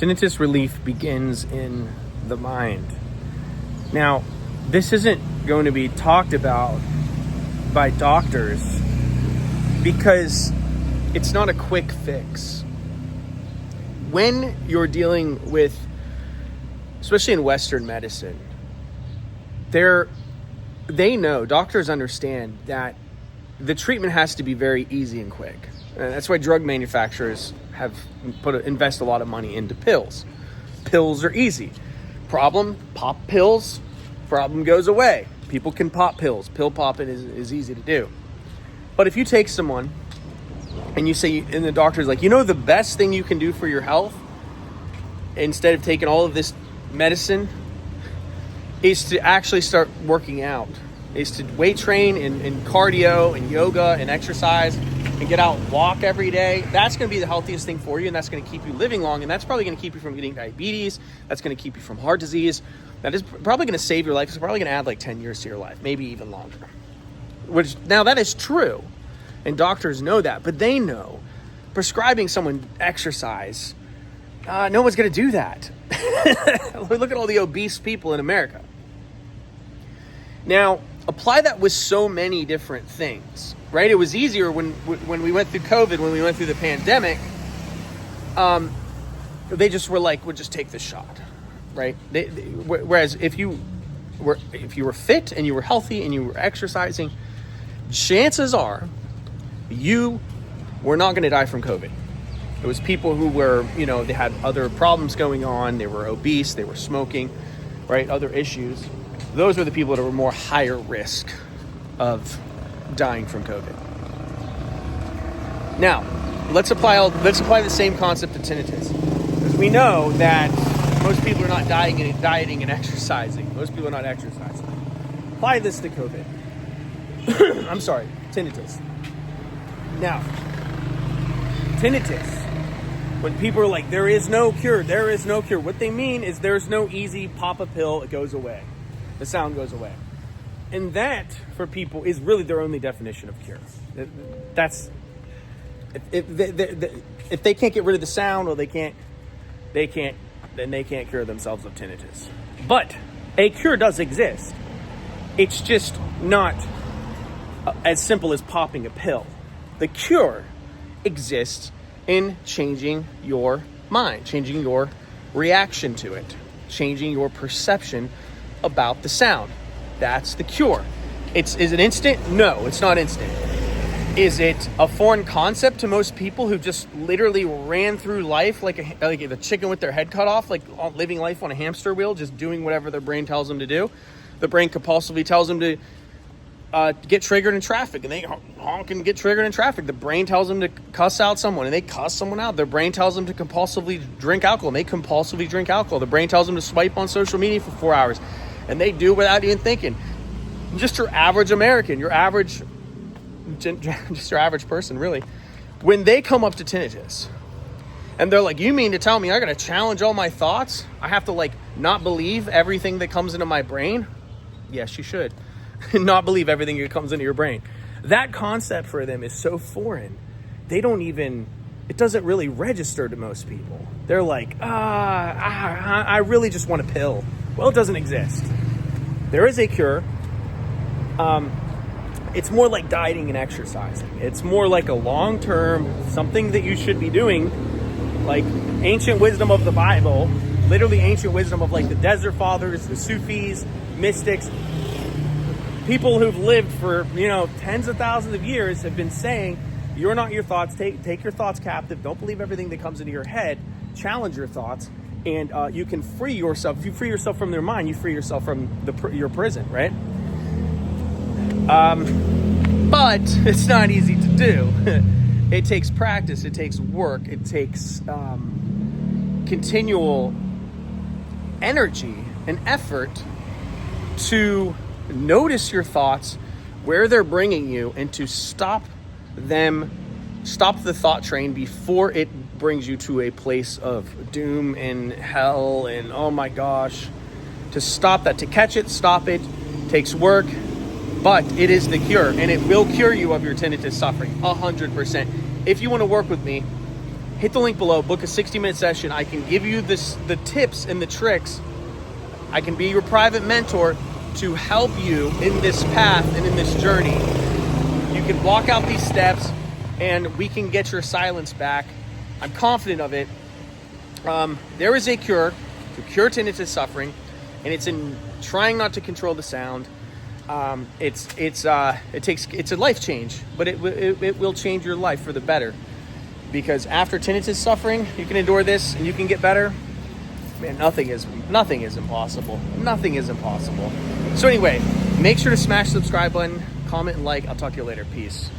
Tinnitus relief begins in the mind. Now, this isn't going to be talked about by doctors because it's not a quick fix. When you're dealing with, especially in Western medicine, they know, doctors understand that the treatment has to be very easy and quick. And that's why drug manufacturers have invest a lot of money into pills. Pills are easy. Problem, pop pills, problem goes away. People can pop pills. Pill popping is easy to do. But if you take someone and you say, and the doctor's like, the best thing you can do for your health, instead of taking all of this medicine, is to actually start working out, is to weight train and cardio and yoga and exercise and get out and walk every day. That's going to be the healthiest thing for you, and that's going to keep you living long, and that's probably going to keep you from getting diabetes. That's going to keep you from heart disease. That is probably going to save your life. It's probably going to add like 10 years to your life, maybe even longer. Which, now that is true, and doctors know that, but they know prescribing someone exercise, no one's going to do that. Look at all the obese people in America. Now, apply that with so many different things, right? It was easier when we went through COVID, when we went through the pandemic. They just were like, "We'll just take this shot," right? Whereas if you were fit and you were healthy and you were exercising, chances are you were not going to die from COVID. It was people who were, they had other problems going on. They were obese. They were smoking, right? Other issues. Those were the people that were more higher risk of dying from COVID. Now, let's apply the same concept to tinnitus. Because we know that most people are not dieting and exercising. Most people are not exercising. Apply this to COVID. I'm sorry, tinnitus. Now, tinnitus, when people are like, there is no cure, what they mean is there's no easy pop a pill, it goes away. The sound goes away. And that, for people, is really their only definition of cure. That's, if they can't get rid of the sound, or then they can't cure themselves of tinnitus. But a cure does exist. It's just not as simple as popping a pill. The cure exists in changing your mind, changing your reaction to it, changing your perception about the sound. That's the cure. Is it instant? No, it's not instant. Is it a foreign concept to most people who just literally ran through life like a chicken with their head cut off, like living life on a hamster wheel, just doing whatever their brain tells them to do? The brain compulsively tells them to get triggered in traffic, and they honk and get triggered in traffic. The brain tells them to cuss out someone, and they cuss someone out. Their brain tells them to compulsively drink alcohol, and they compulsively drink alcohol. The brain tells them to swipe on social media for 4 hours, and they do without even thinking. Just your average American, just your average person, really. When they come up to tinnitus, and they're like, you mean to tell me I gotta challenge all my thoughts? I have to not believe everything that comes into my brain? Yes, you should. Not believe everything that comes into your brain. That concept for them is so foreign. It doesn't really register to most people. They're like, I really just want a pill. Well, it doesn't exist. There is a cure. It's more like dieting and exercising. It's more like a long-term, something that you should be doing, like ancient wisdom of the Bible, literally ancient wisdom of the Desert Fathers, the Sufis, mystics. People who've lived for, tens of thousands of years have been saying, you're not your thoughts. Take your thoughts captive. Don't believe everything that comes into your head. Challenge your thoughts, and you can free yourself. If you free yourself from their mind, you free yourself from your prison, right? But it's not easy to do. It takes practice. It takes work. It takes continual energy and effort to notice your thoughts, where they're bringing you, and to stop the thought train before it brings you to a place of doom and hell and oh my gosh. To stop that, to catch it, stop it, takes work, but it is the cure, and it will cure you of your tinnitus suffering 100%. If you want to work with me, hit the link below, book a 60-minute session. I can give you the tips and the tricks. I can be your private mentor to help you in this path and in this journey. You can walk out these steps and we can get your silence back. I'm confident of it. There is a cure to cure tinnitus suffering, and it's in trying not to control the sound. It's a life change, but it will change your life for the better. Because after tinnitus suffering, you can endure this and you can get better. Man, nothing is impossible. Nothing is impossible. So anyway, make sure to smash the subscribe button, comment, and like. I'll talk to you later. Peace.